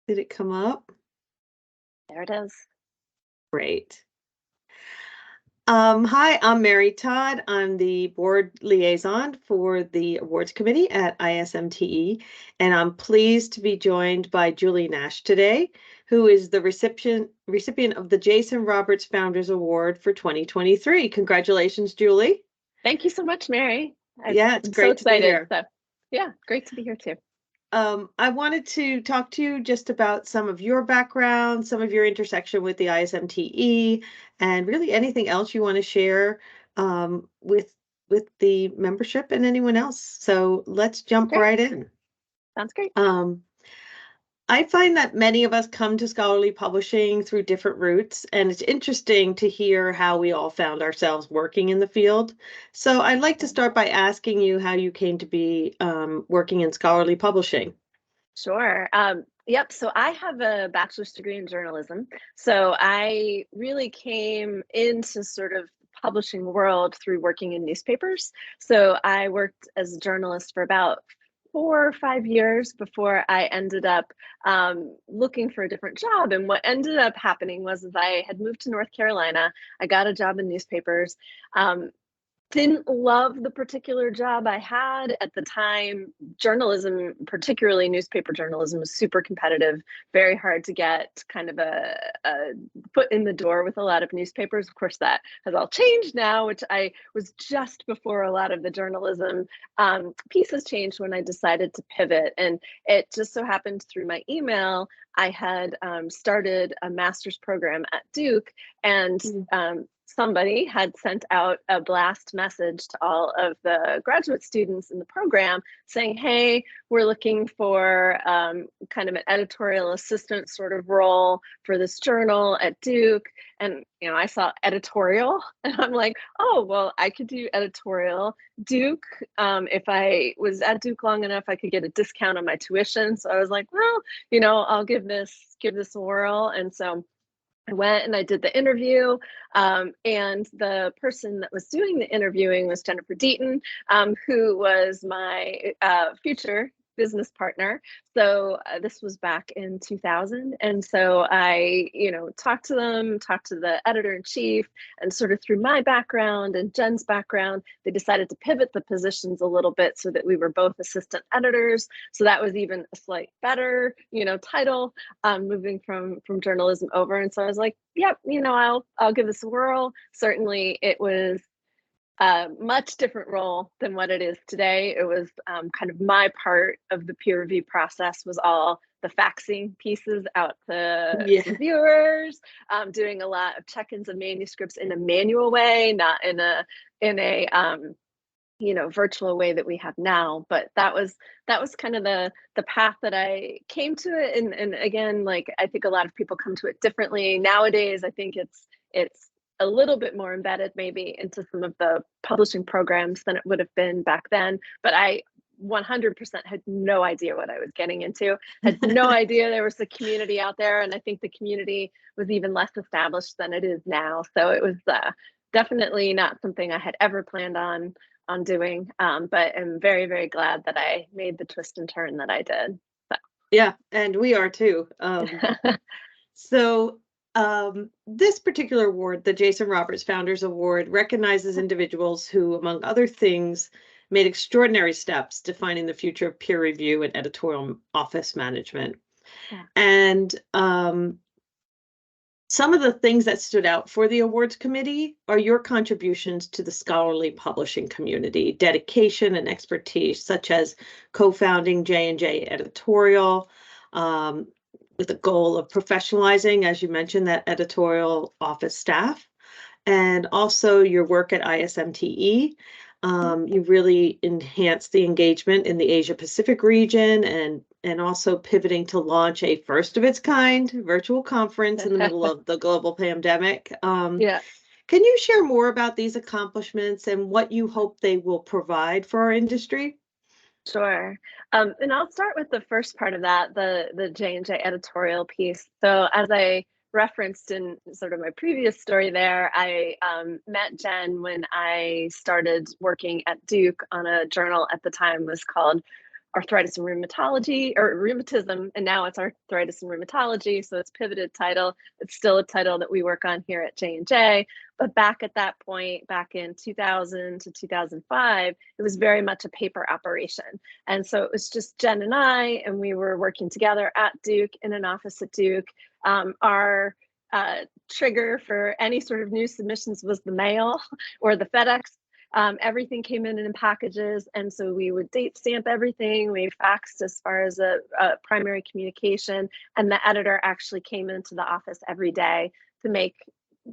Did it come up? There it is. Great. Hi, I'm Mary Todd. I'm the board liaison for the awards committee at ISMTE, and I'm pleased to be joined by Julie Nash today, who is the recipient of the Jason Roberts Founders Award for 2023. Congratulations, Julie. Thank you so much, Mary. Yeah, it's I'm so great to be excited. here. So, yeah, great to be here too. I wanted to talk to you just about some of your background, some of your intersection with the ISMTE, and really anything else you want to share with the membership and anyone else. So let's jump Great. right in. Sounds great. I find that many of us come to scholarly publishing through different routes, and it's interesting to hear how we all found ourselves working in the field. So I'd like to start by asking you how you came to be working in scholarly publishing. Sure. Yep. So I have a bachelor's degree in journalism. So I really came into sort of publishing world through working in newspapers. So I worked as a journalist for about 4 or 5 years before I ended up looking for a different job. And what ended up happening was I had moved to North Carolina. I got a job in newspapers. Um, didn't love the particular job I had at the time. Journalism, particularly newspaper journalism, was super competitive, very hard to get kind of a foot in the door with a lot of newspapers. Of course, that has all changed now, which I was just before a lot of the journalism pieces changed when I decided to pivot. And it just so happened through my email, I had started a master's program at Duke, and somebody had sent out a blast message to all of the graduate students in the program saying, hey, we're looking for kind of an editorial assistant sort of role for this journal at Duke. And, I saw editorial and I'm like, oh, well, I could do editorial. Duke, if I was at Duke long enough, I could get a discount on my tuition. So I was like, well, I'll give this a whirl. And so I went and I did the interview, and the person that was doing the interviewing was Jennifer Deaton, who was my future business partner. So this was back in 2000. And so I, talked to them, talked to the editor in chief, and sort of through my background and Jen's background, they decided to pivot the positions a little bit so that we were both assistant editors. So that was even a slight better, title, moving from journalism over. And so I was like, yep, I'll give this a whirl. Certainly it was a much different role than what it is today. It was kind of my part of the peer review process was all the faxing pieces out to reviewers, doing a lot of check-ins of manuscripts in a manual way, not in a virtual way that we have now. But that was kind of the path that I came to it. And again, like, I think a lot of people come to it differently nowadays. I think it's a little bit more embedded maybe into some of the publishing programs than it would have been back then. But I 100% had no idea what I was getting into, had no idea there was a community out there. And I think the community was even less established than it is now. So it was definitely not something I had ever planned on doing, but I'm very, very glad that I made the twist and turn that I did. So. Yeah, and we are too. So this particular award, the Jason Roberts Founders Award, recognizes individuals who, among other things, made extraordinary steps defining the future of peer review and editorial office management. Yeah. And some of the things that stood out for the awards committee are your contributions to the scholarly publishing community, dedication and expertise, such as co-founding J&J Editorial, with the goal of professionalizing, as you mentioned, that editorial office staff, and also your work at ISMTE. You really enhanced the engagement in the Asia Pacific region and also pivoting to launch a first of its kind virtual conference in the middle of the global pandemic. Yeah. Can you share more about these accomplishments and what you hope they will provide for our industry? Sure. And I'll start with the first part of that, the J&J editorial piece. So as I referenced in sort of my previous story there, I met Jen when I started working at Duke on a journal at the time was called arthritis and rheumatology, or rheumatism, and now it's arthritis and rheumatology. So it's pivoted title. It's still a title that we work on here at J&J. But back at that point, back in 2000 to 2005, it was very much a paper operation. And so it was just Jen and I, and we were working together at Duke in an office at Duke. Our trigger for any sort of new submissions was the mail or the FedEx. Everything came in packages, and so we would date stamp everything. We faxed as far as a primary communication, and the editor actually came into the office every day to make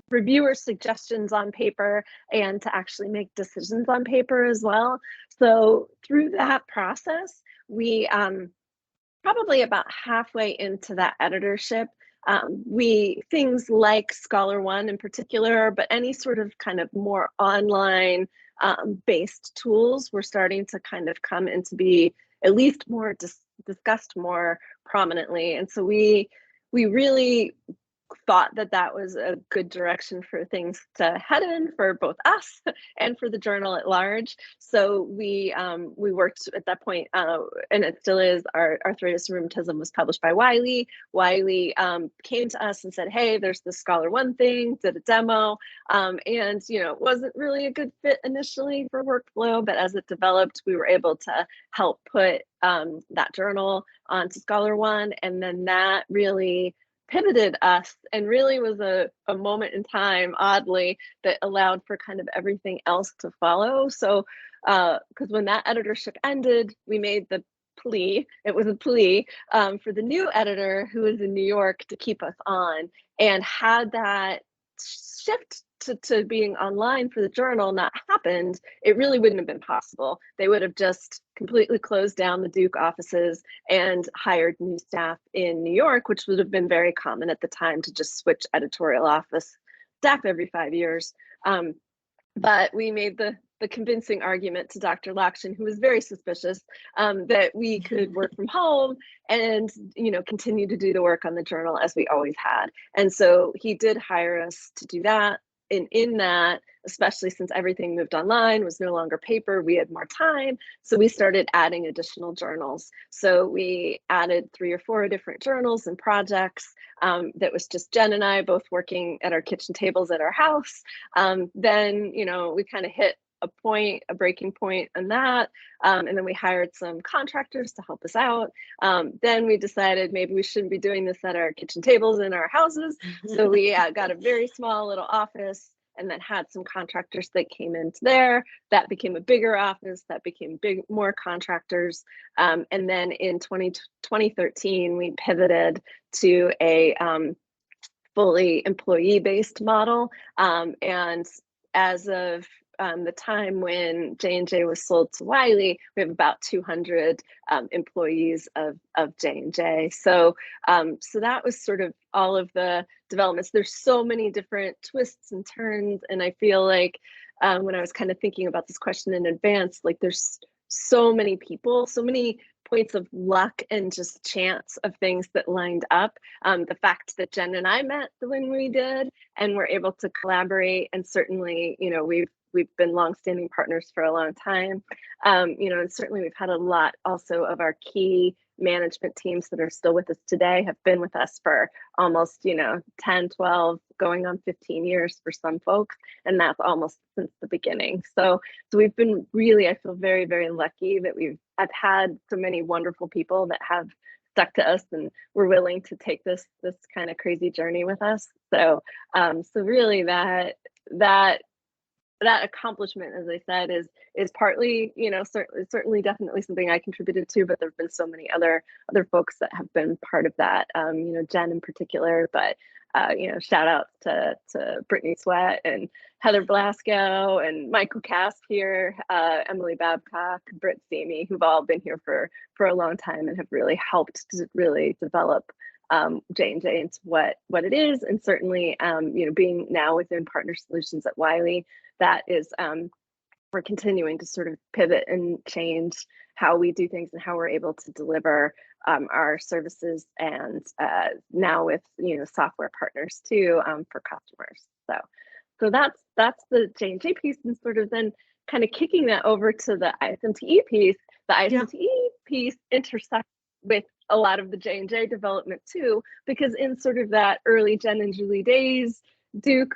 reviewer suggestions on paper and to actually make decisions on paper as well. So through that process, we probably about halfway into that editorship, things like Scholar One in particular, but any sort of kind of more online based tools were starting to kind of come into be at least more discussed more prominently. And so we really thought that that was a good direction for things to head in for both us and for the journal at large. So we worked at that point, and it still is. Our arthritis and rheumatism was published by Wiley. Wiley came to us and said, "Hey, there's this Scholar One thing." Did a demo, and it wasn't really a good fit initially for workflow, but as it developed, we were able to help put that journal onto Scholar One, and then that really pivoted us and really was a moment in time, oddly, that allowed for kind of everything else to follow. So because when that editorship ended, we made the plea, it was a plea for the new editor who was in New York to keep us on. And had that shift to being online for the journal not happened, it really wouldn't have been possible. They would have just completely closed down the Duke offices and hired new staff in New York, which would have been very common at the time to just switch editorial office staff every 5 years. But we made the convincing argument to Dr. Lakshan, who was very suspicious, that we could work from home and continue to do the work on the journal as we always had. And so he did hire us to do that. And in that, especially since everything moved online, was no longer paper, we had more time. So we started adding additional journals. So we added 3 or 4 different journals and projects that was just Jen and I both working at our kitchen tables at our house. Then, we kind of hit a breaking point on that. And then we hired some contractors to help us out. Then we decided maybe we shouldn't be doing this at our kitchen tables in our houses. So we got a very small little office and then had some contractors that came into there. That became a bigger office, that became more contractors. And then in 2013, we pivoted to a fully employee-based model. And as of the time when J&J was sold to Wiley, we have about 200 employees of J&J. So that was sort of all of the developments. There's so many different twists and turns, and I feel like when I was kind of thinking about this question in advance, like there's so many people, so many points of luck and just chance of things that lined up. The fact that Jen and I met when we did and were able to collaborate, and certainly, we've been longstanding partners for a long time. And certainly we've had a lot also of our key management teams that are still with us today have been with us for almost, 10, 12, going on 15 years for some folks. And that's almost since the beginning. So we've been really, I feel very, very lucky that I've had so many wonderful people that have stuck to us and were willing to take this kind of crazy journey with us. So really that accomplishment, as I said, is partly, certainly definitely something I contributed to, but there've been so many other folks that have been part of that. Jen in particular, but shout out to Brittany Sweat and Heather Blasco and Michael Casp here, Emily Babcock, Britt Samey, who've all been here for a long time and have really helped to really develop J&J into what it is. And certainly, being now within Partner Solutions at Wiley, that is, we're continuing to sort of pivot and change how we do things and how we're able to deliver our services, and now with software partners too for customers. So that's the J&J piece, and sort of then kind of kicking that over to the ISMTE piece. the ISMTE piece intersects with a lot of the J&J development too, because in sort of that early Jen and Julie days, Duke,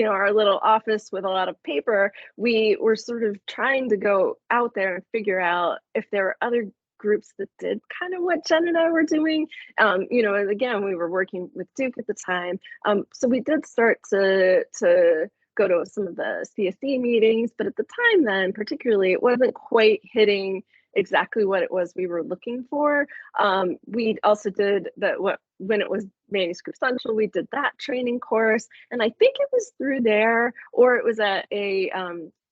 our little office with a lot of paper, we were sort of trying to go out there and figure out if there were other groups that did kind of what Jen and I were doing. And again, we were working with Duke at the time. So we did start to go to some of the CSE meetings, but at the time then, particularly, it wasn't quite hitting exactly what it was we were looking for. We also did when it was Manuscript Central, we did that training course, and I think it was through there, or it was at a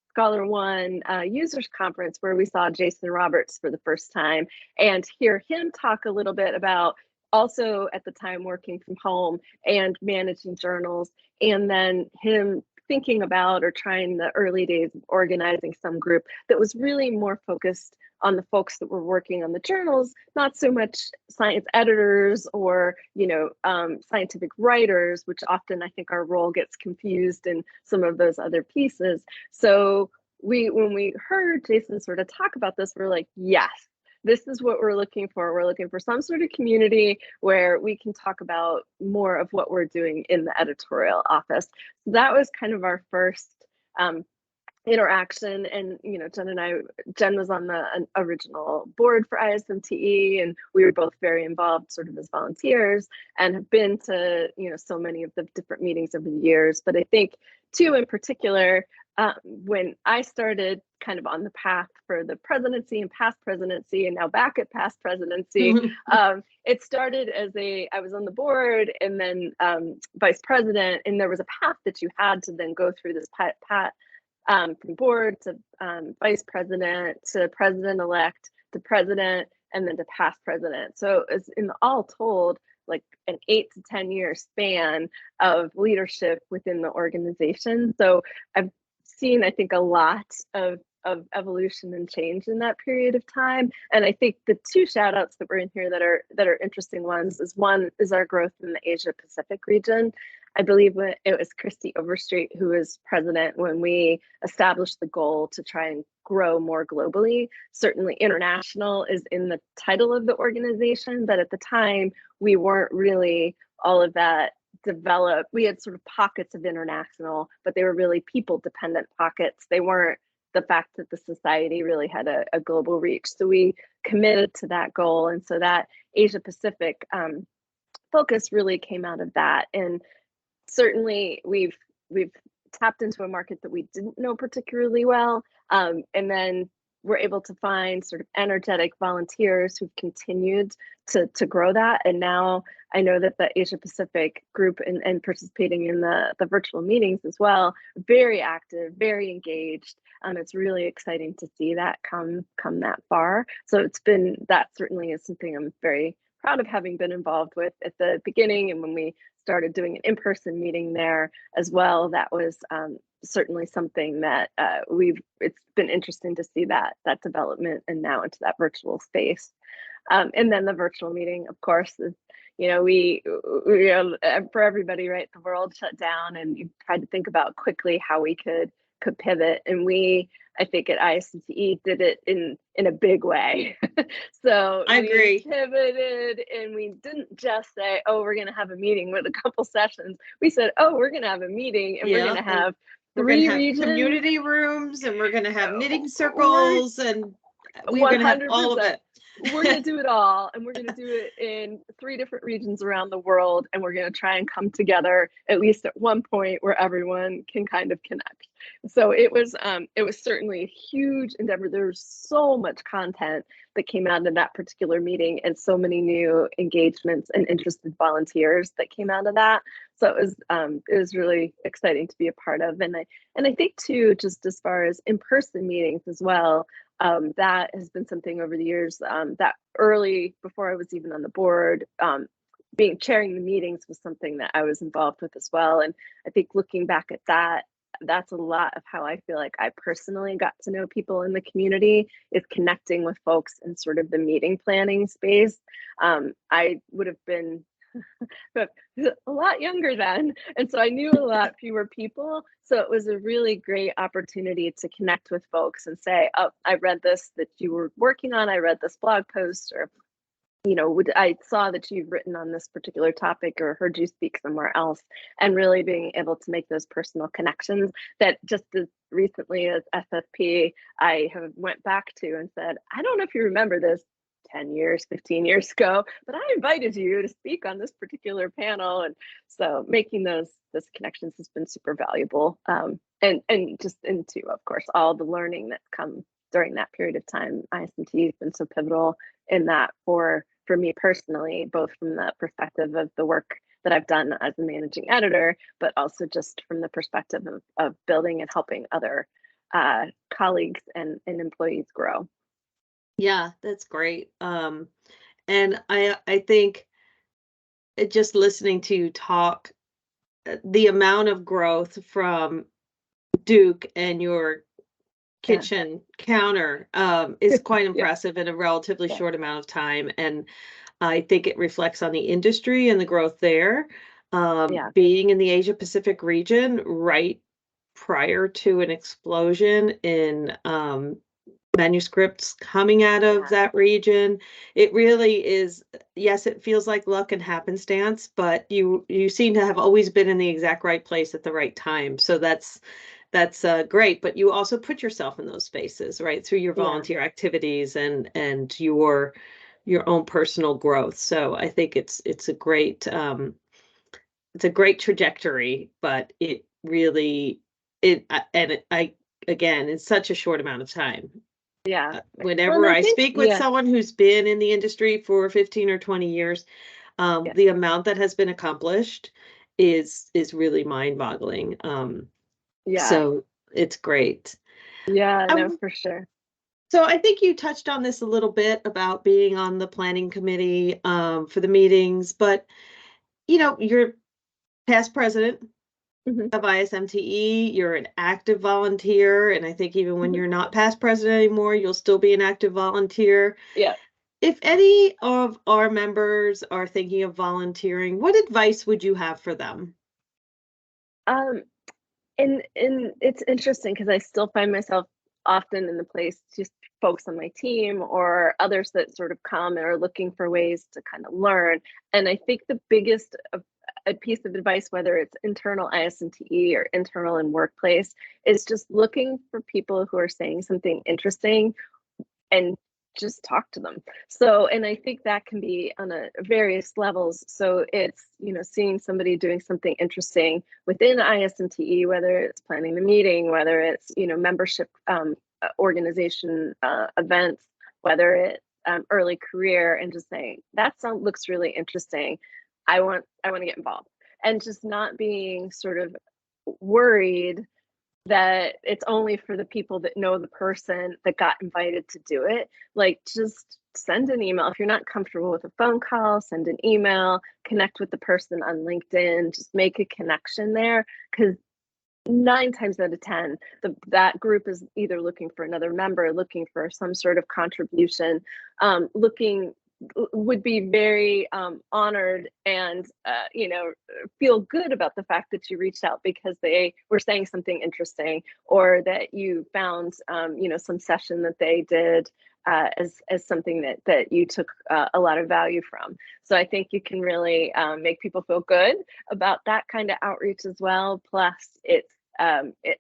Scholar One users conference where we saw Jason Roberts for the first time and hear him talk a little bit about also at the time working from home and managing journals, and then him thinking about or trying the early days of organizing some group that was really more focused on the folks that were working on the journals, not so much science editors or scientific writers, which often I think our role gets confused in some of those other pieces. So when we heard Jason sort of talk about this, we're like, yes, this is what we're looking for. We're looking for some sort of community where we can talk about more of what we're doing in the editorial office. So that was kind of our first interaction. And Jen was on the original board for ISMTE, and we were both very involved sort of as volunteers and have been to so many of the different meetings over the years. But I think too, in particular, when I started kind of on the path for the presidency and past presidency, and now back at past presidency, it started as I was on the board and then vice president, and there was a path that you had to then go through this path from board to vice president to president-elect to president, and then to past president. So it's in all told like an 8 to 10 year span of leadership within the organization. So I've seen, I think, a lot of evolution and change in that period of time. And I think the two shout outs that were in here that are interesting ones is one is our growth in the Asia Pacific region. I believe it was Christy Overstreet who was president when we established the goal to try and grow more globally. Certainly international is in the title of the organization, but at the time we weren't really all of that developed. We had sort of pockets of international, but they were really people dependent pockets. They weren't the fact that the society really had a global reach. So we committed to that goal. And so that Asia Pacific focus really came out of that. And certainly we've tapped into a market that we didn't know particularly well. And then we're able to find sort of energetic volunteers who've continued to grow that. And now I know that the Asia Pacific group and participating in the virtual meetings as well, very active, very engaged. It's really exciting to see that come that far. So that certainly is something I'm very proud of having been involved with at the beginning. And when we started doing an in-person meeting there as well, that was certainly something that it's been interesting to see that development and now into that virtual space. And then the virtual meeting, of course, is, we for everybody, right? The world shut down and you tried to think about quickly how we could pivot. And I think at ISMTE did it in a big way. So I agree. We pivoted and we didn't just say, oh, we're going to have a meeting with a couple sessions. We said, oh, we're going to have a meeting and we're going to have community rooms, and we're going to have knitting circles, and we're going to have all of it. We're going to do it all, and we're going to do it in 3 different regions around the world, and we're going to try and come together at least at one point where everyone can kind of connect. So it was certainly a huge endeavor. There was so much content that came out of that particular meeting, and so many new engagements and interested volunteers that came out of that. So it was really exciting to be a part of. And I think too, just as far as in-person meetings as well, that has been something over the years that early, before I was even on the board, chairing the meetings was something that I was involved with as well. And I think looking back at that, that's a lot of how I feel like I personally got to know people in the community, is connecting with folks in sort of the meeting planning space. I would have been but a lot younger then. And so I knew a lot fewer people. So it was a really great opportunity to connect with folks and say, oh, I read this that you were working on. I read this blog post, or, I saw that you've written on this particular topic or heard you speak somewhere else, and really being able to make those personal connections that just as recently as SFP, I have went back to and said, I don't know if you remember this 10 years, 15 years ago, but I invited you to speak on this particular panel. And so making those connections has been super valuable. And just into, of course, all the learning that's come during that period of time. ISMTE has been so pivotal in that for me personally, both from the perspective of the work that I've done as a managing editor, but also just from the perspective of building and helping other colleagues and employees grow. Yeah, that's great. And I think just listening to you talk, the amount of growth from Duke and your kitchen counter is quite impressive in a relatively short amount of time. And I think it reflects on the industry and the growth there. Being in the Asia Pacific region right prior to an explosion in manuscripts coming out of that region, it really is, yes, it feels like luck and happenstance, but you seem to have always been in the exact right place at the right time. So that's great, but you also put yourself in those spaces, right, through your volunteer activities and your own personal growth. So I think it's a great trajectory, but it really I again, in such a short amount of time. Whenever I speak with someone who's been in the industry for 15 or 20 years, the amount that has been accomplished is really mind-boggling. So it's great. No, for sure. So I think you touched on this a little bit about being on the planning committee for the meetings, but you're past president of ISMTE, you're an active volunteer, and I think even when you're not past president anymore, you'll still be an active volunteer. If any of our members are thinking of volunteering, what advice would you have for them? And it's interesting because I still find myself often in the place, just folks on my team or others that sort of come and are looking for ways to kind of learn. And I think the biggest a piece of advice, whether it's internal ISMTE or internal in workplace, is just looking for people who are saying something interesting and just talk to them. So, and I think that can be on various levels. So it's, seeing somebody doing something interesting within ISMTE, whether it's planning the meeting, whether it's, membership organization events, whether it's early career, and just saying, that looks really interesting. I want to get involved, and just not being sort of worried that it's only for the people that know the person that got invited to do it. Like, just send an email. If you're not comfortable with a phone call, send an email, connect with the person on LinkedIn, just make a connection there. Because 9 times out of 10, that group is either looking for another member, looking for some sort of contribution, would be very honored and feel good about the fact that you reached out because they were saying something interesting, or that you found some session that they did as something that you took a lot of value from. So I think you can really make people feel good about that kind of outreach as well. Plus it's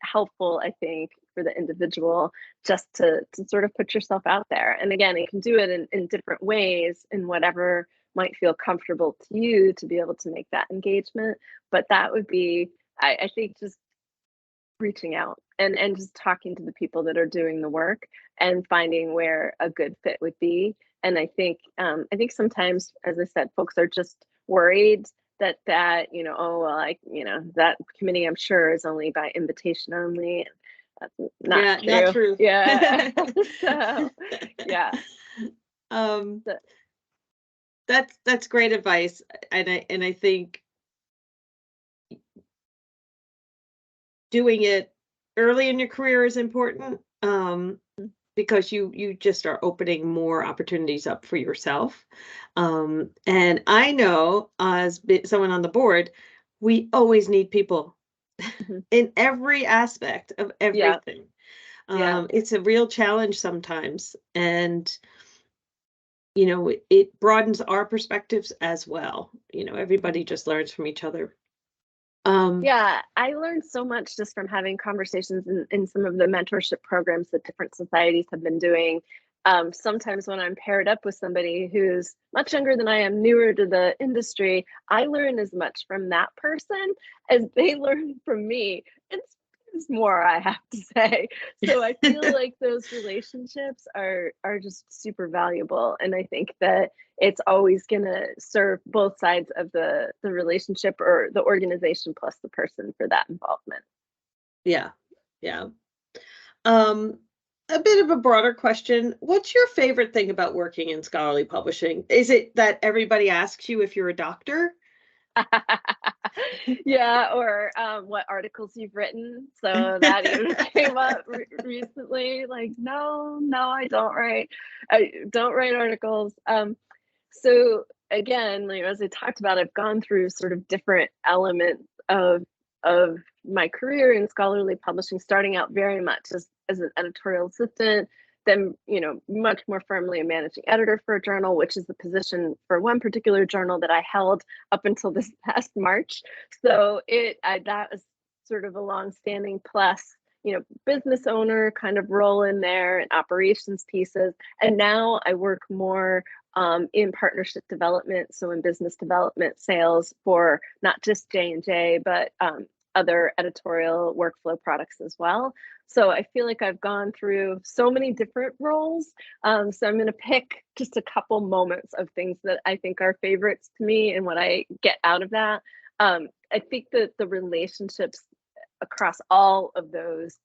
helpful, I think, for the individual just to sort of put yourself out there. And again, you can do it in different ways, in whatever might feel comfortable to you, to be able to make that engagement. But that would be, I think, just reaching out and just talking to the people that are doing the work and finding where a good fit would be. And I think sometimes, as I said, folks are just worried that oh, well, that committee, I'm sure, is only by invitation only. That's not true. Not true. So, that's great advice, and I think doing it early in your career is important. because you just are opening more opportunities up for yourself. And I know as someone on the board, we always need people Mhm. in every aspect of Yeah, everything. yeah. It's a real challenge sometimes, and it broadens our perspectives as well. Everybody Mhm. just learns from each other. Um, Yeah, I learned so much just from having conversations in some of the mentorship programs that different societies have been doing. Sometimes when I'm paired up with somebody who's much younger than I am, newer to the industry, I learn as much from that person as they learn from me. It's more, I have to say. So I feel like those relationships are just super valuable, and I think that it's always going to serve both sides of the relationship or the organization plus the person for that involvement. yeah, yeah. Um, a bit of a broader question. What's your favorite thing about working in scholarly publishing? Is it that everybody asks you if you're a doctor? Yeah, or what articles you've written. So that even came up recently. Like, no, no, I don't write articles. So again, like, as I talked about, I've gone through sort of different elements of my career in scholarly publishing, starting out very much as an editorial assistant, then much more firmly a managing editor for a journal, which is the position for one particular journal that I held up until this past March. So that was sort of a long-standing plus business owner kind of role in there and operations pieces. And now I work more in partnership development, so in business development sales for not just J&J, but other editorial workflow products as well. So I feel like I've gone through so many different roles. So I'm going to pick just a couple moments of things that I think are favorites to me and what I get out of that. I think that the relationships across all of those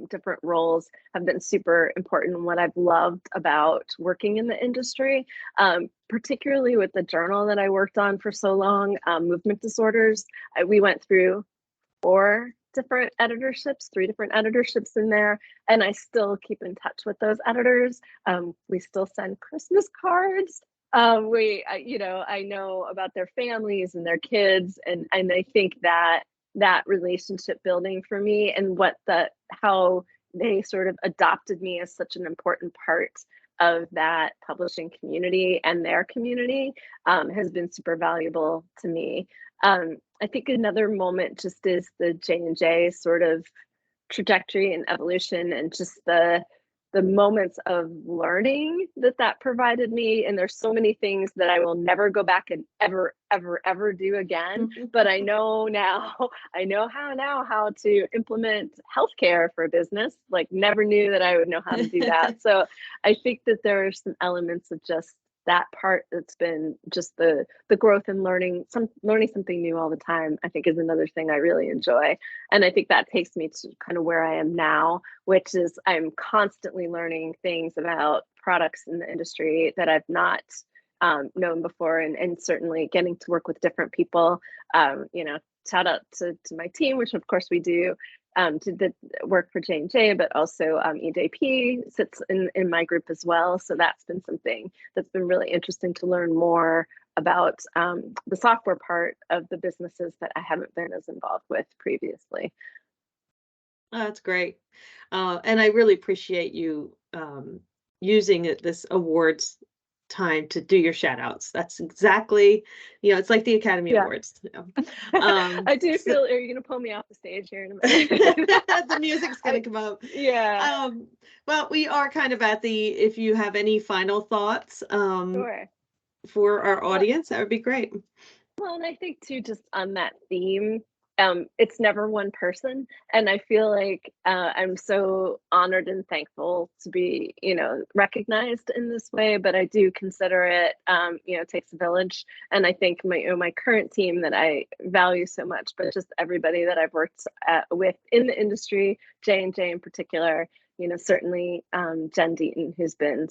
different roles have been super important. And what I've loved about working in the industry, particularly with the journal that I worked on for so long, movement disorders, we went through three different editorships in there, and I still keep in touch with those editors. We still send Christmas cards. I know about their families and their kids, and I think that relationship building for me and how they sort of adopted me as such an important part of that publishing community and their community has been super valuable to me. I think another moment just is the J&J sort of trajectory and evolution and just the moments of learning that provided me. And there's so many things that I will never go back and ever do again. But I know how to implement healthcare for a business. Like, never knew that I would know how to do that. So I think that there are some elements of just that part that's been just the growth and learning something new all the time, I think, is another thing I really enjoy. And I think that takes me to kind of where I am now, which is I'm constantly learning things about products in the industry that I've not known before, and certainly getting to work with different people. Shout out to my team, which of course we do, to the work for J&J, but also EJP sits in my group as well. So that's been something that's been really interesting to learn more about the software part of the businesses that I haven't been as involved with previously. Oh, that's great. And I really appreciate you using this awards time to do your shout outs. That's exactly, it's like the Academy Yeah. Awards. I do So feel, are you going to pull me off the stage here in a minute? the music's going to come up. Yeah, Well, we are kind of at if you have any final thoughts sure. for our Well, audience, that would be great. Well, and I think too, just on that theme, it's never one person, and I feel like I'm so honored and thankful to be, recognized in this way. But I do consider it, it takes a village, and I think my current team that I value so much, but just everybody that I've worked with in the industry, J&J in particular. Certainly Jen Deaton, who's been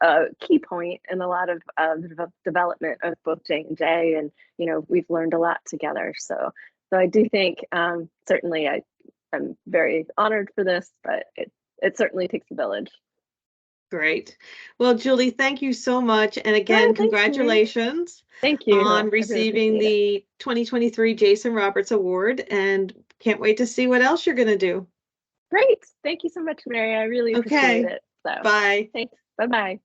a key point in a lot of development of both J&J, and we've learned a lot together. So I do think certainly I'm very honored for this, but it certainly takes a village. Great. Well, Julie, thank you so much. And Oh, again, thanks, Mary. congratulations Thank you. on I really receiving appreciate it. the 2023 Jason Roberts Award, and can't wait to see what else you're going to do. Great. Thank you so much, Mary. I really appreciate Okay. it. So Bye. thanks. Bye-bye.